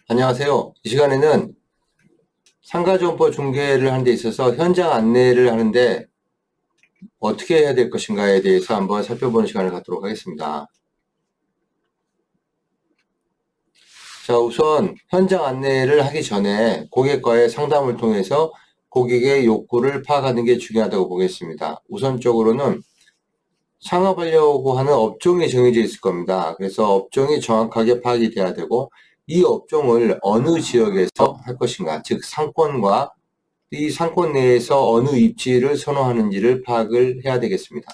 안녕하세요. 이 시간에는 상가점포 중개를 하는 데 있어서 현장 안내를 하는데 어떻게 해야 될 것인가에 대해서 한번 살펴보는 시간을 갖도록 하겠습니다. 자, 우선 현장 안내를 하기 전에 고객과의 상담을 통해서 고객의 욕구를 파악하는 게 중요하다고 보겠습니다. 우선적으로는 창업하려고 하는 업종이 정해져 있을 겁니다. 그래서 업종이 정확하게 파악이 돼야 되고 이 업종을 어느 지역에서 할 것인가, 즉 상권과 이 상권 내에서 어느 입지를 선호하는지를 파악을 해야 되겠습니다.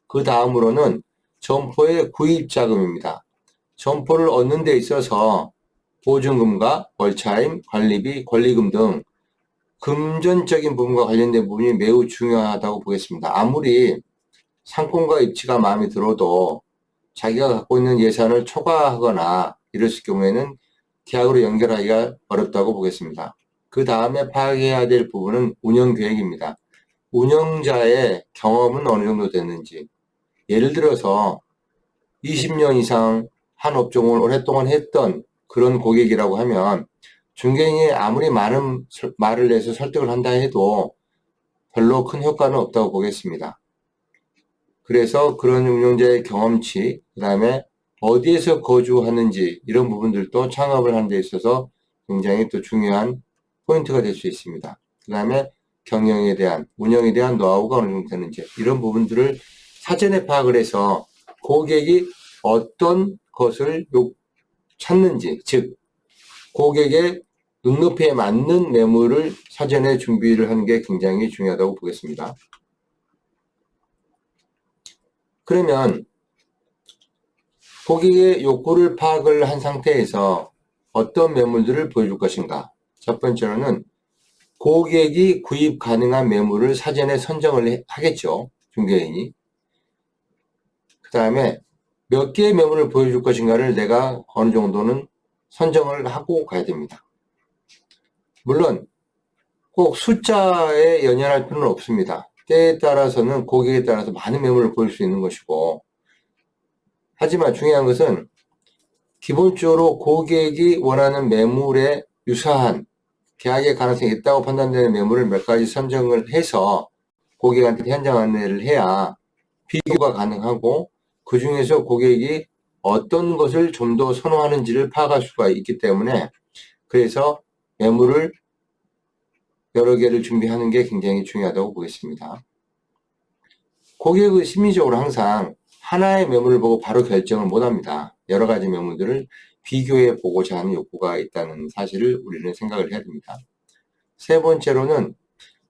그 다음으로는 점포의 구입 자금입니다. 점포를 얻는 데 있어서 보증금과 월차임, 관리비, 권리금 등 금전적인 부분과 관련된 부분이 매우 중요하다고 보겠습니다. 아무리 상권과 입지가 마음에 들어도 자기가 갖고 있는 예산을 초과하거나 이랬을 경우에는 계약으로 연결하기가 어렵다고 보겠습니다. 그 다음에 파악해야 될 부분은 운영 계획입니다. 운영자의 경험은 어느 정도 됐는지, 예를 들어서 20년 이상 한 업종을 오랫동안 했던 그런 고객이라고 하면 중개인이 아무리 많은 말을 내서 설득을 한다 해도 별로 큰 효과는 없다고 보겠습니다. 그래서 그런 운영자의 경험치, 그 다음에 어디에서 거주하는지 이런 부분들도 창업을 하는 데 있어서 굉장히 또 중요한 포인트가 될 수 있습니다. 그 다음에 경영에 대한, 운영에 대한 노하우가 어느 정도 되는지 이런 부분들을 사전에 파악을 해서 고객이 어떤 것을 찾는지, 즉 고객의 눈높이에 맞는 매물을 사전에 준비를 하는 게 굉장히 중요하다고 보겠습니다. 그러면 고객의 욕구를 파악을 한 상태에서 어떤 매물들을 보여줄 것인가? 첫 번째로는 고객이 구입 가능한 매물을 사전에 선정을 하겠죠. 중개인이. 그 다음에 몇 개의 매물을 보여줄 것인가를 내가 어느 정도는 선정을 하고 가야 됩니다. 물론 꼭 숫자에 연연할 필요는 없습니다. 때에 따라서는 고객에 따라서 많은 매물을 보일 수 있는 것이고, 하지만 중요한 것은 기본적으로 고객이 원하는 매물에 유사한 계약의 가능성이 있다고 판단되는 매물을 몇 가지 선정을 해서 고객한테 현장 안내를 해야 비교가 가능하고 그 중에서 고객이 어떤 것을 좀 더 선호하는지를 파악할 수가 있기 때문에 그래서 매물을 여러 개를 준비하는 게 굉장히 중요하다고 보겠습니다. 고객은 심리적으로 항상 하나의 매물을 보고 바로 결정을 못합니다. 여러 가지 매물들을 비교해 보고자 하는 욕구가 있다는 사실을 우리는 생각을 해야 됩니다. 세 번째로는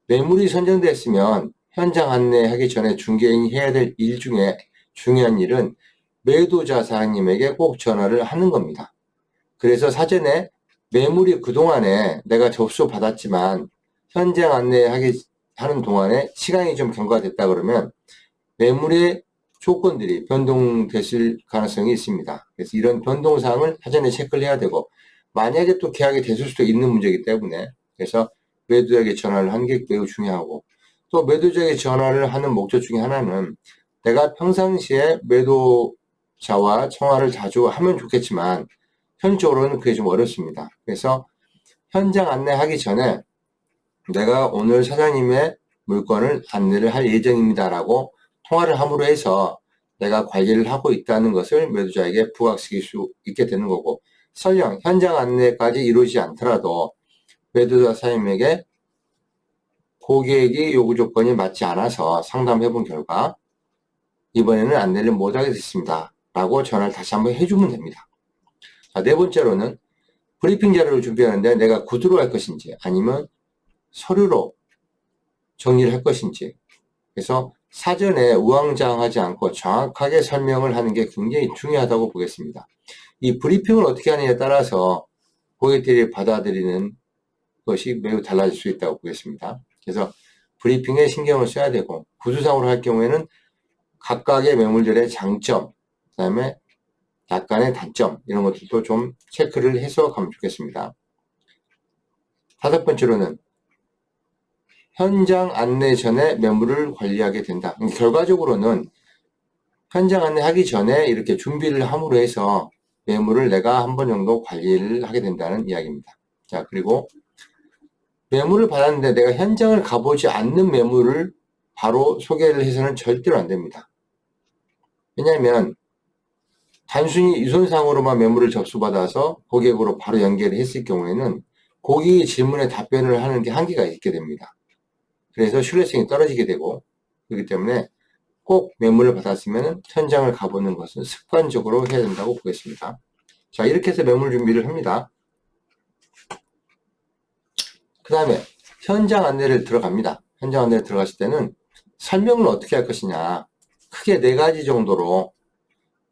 매물이 선정됐으면 현장 안내하기 전에 중개인이 해야 될 일 중에 중요한 일은 매도자 사장님에게 꼭 전화를 하는 겁니다. 그래서 사전에 매물이 그동안에 내가 접수 받았지만 현장 하는 동안에 시간이 좀 경과됐다 그러면 매물의 조건들이 변동됐을 가능성이 있습니다. 그래서 이런 변동사항을 사전에 체크를 해야 되고 만약에 또 계약이 됐을 수도 있는 문제이기 때문에 그래서 매도자에게 전화를 하는 게 매우 중요하고 또 매도자에게 전화를 하는 목적 중에 하나는 내가 평상시에 매도자와 통화를 자주 하면 좋겠지만 현실적으로는 그게 좀 어렵습니다. 그래서 현장 안내하기 전에 내가 오늘 사장님의 물건을 안내를 할 예정입니다라고 통화를 함으로 해서 내가 관리를 하고 있다는 것을 매도자에게 부각시킬 수 있게 되는 거고 설령 현장 안내까지 이루어지지 않더라도 매도자 사장님에게 고객이 요구 조건이 맞지 않아서 상담해 본 결과 이번에는 안내를 못하게 됐습니다 라고 전화를 다시 한번 해주면 됩니다. 자, 네 번째로는 브리핑 자료를 준비하는데 내가 구두로 할 것인지 아니면 서류로 정리를 할 것인지 그래서 사전에 우왕좌왕하지 않고 정확하게 설명을 하는 게 굉장히 중요하다고 보겠습니다. 이 브리핑을 어떻게 하느냐에 따라서 고객들이 받아들이는 것이 매우 달라질 수 있다고 보겠습니다. 그래서 브리핑에 신경을 써야 되고 구두상으로 할 경우에는 각각의 매물들의 장점, 그 다음에 약간의 단점 이런 것들도 좀 체크를 해서 가면 좋겠습니다. 다섯 번째로는 현장 안내 전에 매물을 관리하게 된다. 결과적으로는 현장 안내하기 전에 이렇게 준비를 함으로 해서 매물을 내가 한 번 정도 관리를 하게 된다는 이야기입니다. 자, 그리고 매물을 받았는데 내가 현장을 가보지 않는 매물을 바로 소개를 해서는 절대로 안 됩니다. 왜냐하면 단순히 유선상으로만 매물을 접수받아서 고객으로 바로 연결을 했을 경우에는 고객의 질문에 답변을 하는 게 한계가 있게 됩니다. 그래서 신뢰성이 떨어지게 되고, 그렇기 때문에 꼭 매물을 받았으면 현장을 가보는 것은 습관적으로 해야 된다고 보겠습니다. 자, 이렇게 해서 매물 준비를 합니다. 그 다음에 현장 안내를 들어갑니다. 현장 안내를 들어갔을 때는 설명을 어떻게 할 것이냐, 크게 4가지 정도로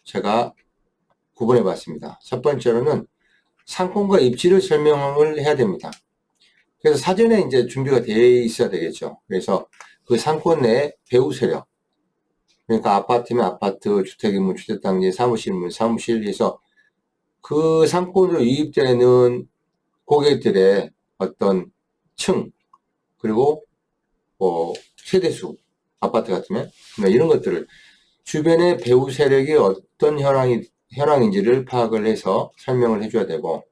제가 구분해 봤습니다. 첫 번째로는 상권과 입지를 설명을 해야 됩니다. 그래서 사전에 이제 준비가 되어 있어야 되겠죠. 그래서 그 상권 내 배후 세력, 그러니까 아파트면 아파트, 주택이면 주택단지, 사무실이면 사무실에서 그 상권으로 유입되는 고객들의 어떤 층, 그리고 세대수, 아파트 같으면 이런 것들을 주변의 배후 세력이 어떤 현황인지를 파악을 해서 설명을 해줘야 되고,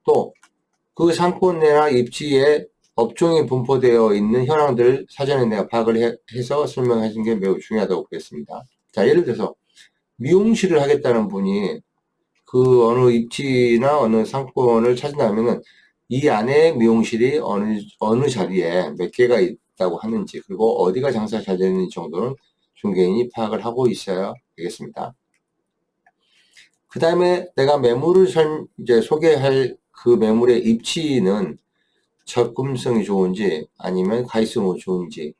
또 그 상권 내나 입지에 업종이 분포되어 있는 현황들을 사전에 내가 파악을 해서 설명해 주는 게 매우 중요하다고 보겠습니다. 자, 예를 들어서 미용실을 하겠다는 분이 그 어느 입지나 어느 상권을 찾는다면은 이 안에 미용실이 어느 자리에 몇 개가 있다고 하는지, 그리고 어디가 장사가 잘 되는지 정도는 중개인이 파악을 하고 있어야 되겠습니다. 그 다음에 내가 매물을 이제 소개할 그 매물의 입지는 접근성이 좋은지 아니면 가입성이 좋은지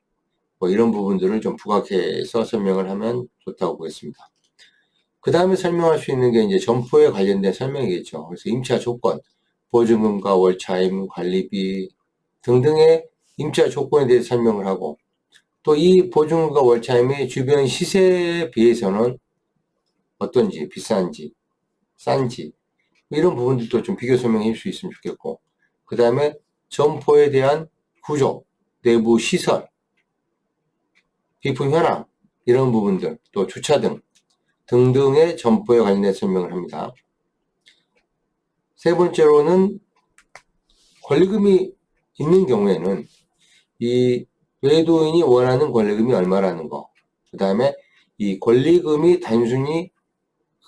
이런 부분들을 좀 부각해서 설명을 하면 좋다고 보겠습니다. 그 다음에 설명할 수 있는 게 이제 점포에 관련된 설명이겠죠. 그래서 임차 조건, 보증금과 월차임, 관리비 등등의 임차 조건에 대해서 설명을 하고, 또 이 보증금과 월차임이 주변 시세에 비해서는 어떤지, 비싼지, 싼지 이런 부분들도 좀 비교 설명해 줄 수 있으면 좋겠고, 그 다음에 점포에 대한 구조, 내부 시설, 비품 현황 이런 부분들, 또 주차등 등등의 점포에 관련된 설명을 합니다. 세 번째로는 권리금이 있는 경우에는 이 외도인이 원하는 권리금이 얼마라는 거, 그 다음에 이 권리금이 단순히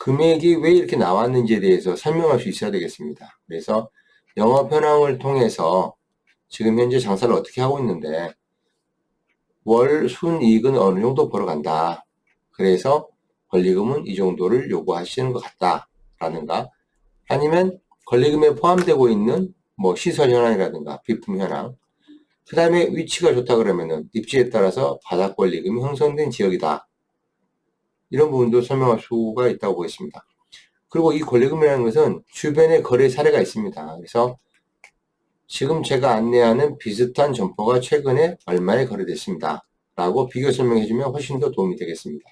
금액이 왜 이렇게 나왔는지에 대해서 설명할 수 있어야 되겠습니다. 그래서 영업 현황을 통해서 지금 현재 장사를 어떻게 하고 있는데 월 순이익은 어느 정도 벌어간다. 그래서 권리금은 이 정도를 요구하시는 것 같다라든가, 아니면 권리금에 포함되고 있는 시설 현황이라든가 비품 현황, 그 다음에 위치가 좋다 그러면은 입지에 따라서 바닥 권리금이 형성된 지역이다. 이런 부분도 설명할 수가 있다고 보겠습니다. 그리고 이 권리금이라는 것은 주변에 거래 사례가 있습니다. 그래서 지금 제가 안내하는 비슷한 점포가 최근에 얼마에 거래됐습니다. 라고 비교 설명해주면 훨씬 더 도움이 되겠습니다.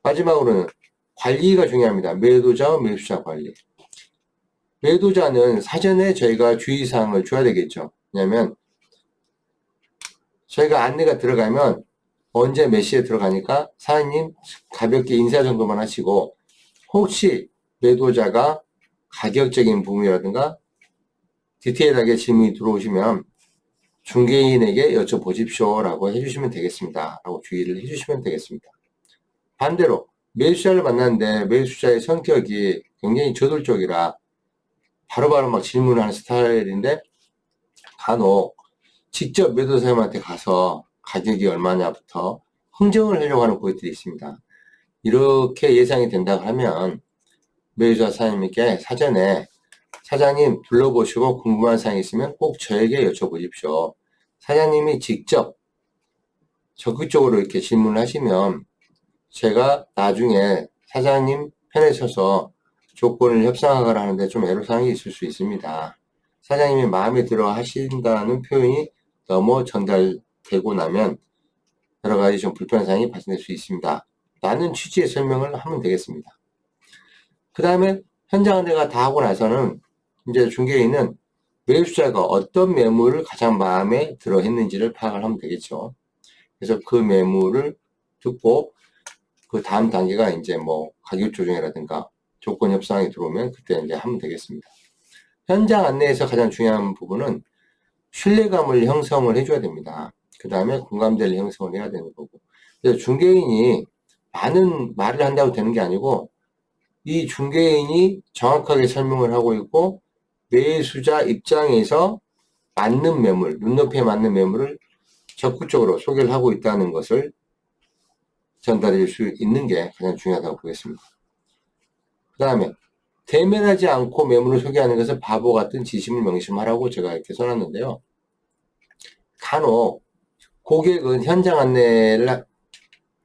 마지막으로는 관리가 중요합니다. 매도자와 매수자 관리. 매도자는 사전에 저희가 주의사항을 줘야 되겠죠. 왜냐하면 저희가 안내가 들어가면 언제 몇 시에 들어가니까 사장님 가볍게 인사 정도만 하시고, 혹시 매도자가 가격적인 부분이라든가 디테일하게 질문이 들어오시면 중개인에게 여쭤보십시오 라고 해주시면 되겠습니다. 라고 주의를 해주시면 되겠습니다. 반대로 매수자를 만났는데 매수자의 성격이 굉장히 저돌적이라 바로바로 막 질문하는 스타일인데, 간혹 직접 매도사님한테 가서 가격이 얼마냐부터 흥정을 하려고 하는 고객들이 있습니다. 이렇게 예상이 된다고 하면 매수자 사장님께 사전에 사장님 둘러보시고 궁금한 사항이 있으면 꼭 저에게 여쭤보십시오. 사장님이 직접 적극적으로 이렇게 질문을 하시면 제가 나중에 사장님 편에 서서 조건을 협상하거나 하는데 좀 애로사항이 있을 수 있습니다. 사장님이 마음에 들어 하신다는 표현이 너무 전달되고 나면 여러 가지 좀 불편한 사항이 발생될 수 있습니다. 라는 취지의 설명을 하면 되겠습니다. 그 다음에 현장 안내가 다 하고 나서는 이제 중개인은 매수자가 어떤 매물을 가장 마음에 들어 했는지를 파악을 하면 되겠죠. 그래서 그 매물을 듣고 그 다음 단계가 이제 가격 조정이라든가 조건 협상이 들어오면 그때 이제 하면 되겠습니다. 현장 안내에서 가장 중요한 부분은 신뢰감을 형성을 해줘야 됩니다. 그 다음에 공감대를 형성을 해야 되는 거고. 그래서 중개인이 많은 말을 한다고 되는 게 아니고 이 중개인이 정확하게 설명을 하고 있고 매수자 입장에서 맞는 매물, 눈높이에 맞는 매물을 적극적으로 소개를 하고 있다는 것을 전달해 줄 수 있는 게 가장 중요하다고 보겠습니다. 그 다음에 대면하지 않고 매물을 소개하는 것은 바보 같은 지심을 명심하라고 제가 이렇게 써놨는데요. 간혹 고객은 현장 안내를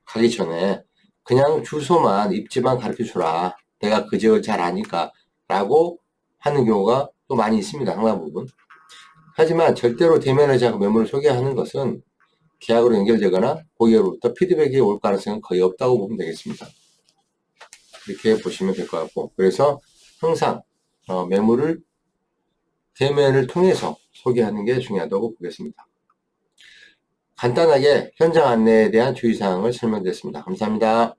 가기 전에 그냥 주소만 입지만 가르쳐 주라. 내가 그 지역을 잘 아니까 라고 하는 경우가 또 많이 있습니다. 상당 부분. 하지만 절대로 대면하지 않고 매물을 소개하는 것은 계약으로 연결되거나 고객으로부터 피드백이 올 가능성은 거의 없다고 보면 되겠습니다. 이렇게 보시면 될 것 같고, 그래서 항상 매물을 대면을 통해서 소개하는 게 중요하다고 보겠습니다. 간단하게 현장 안내에 대한 주의사항을 설명드렸습니다. 감사합니다.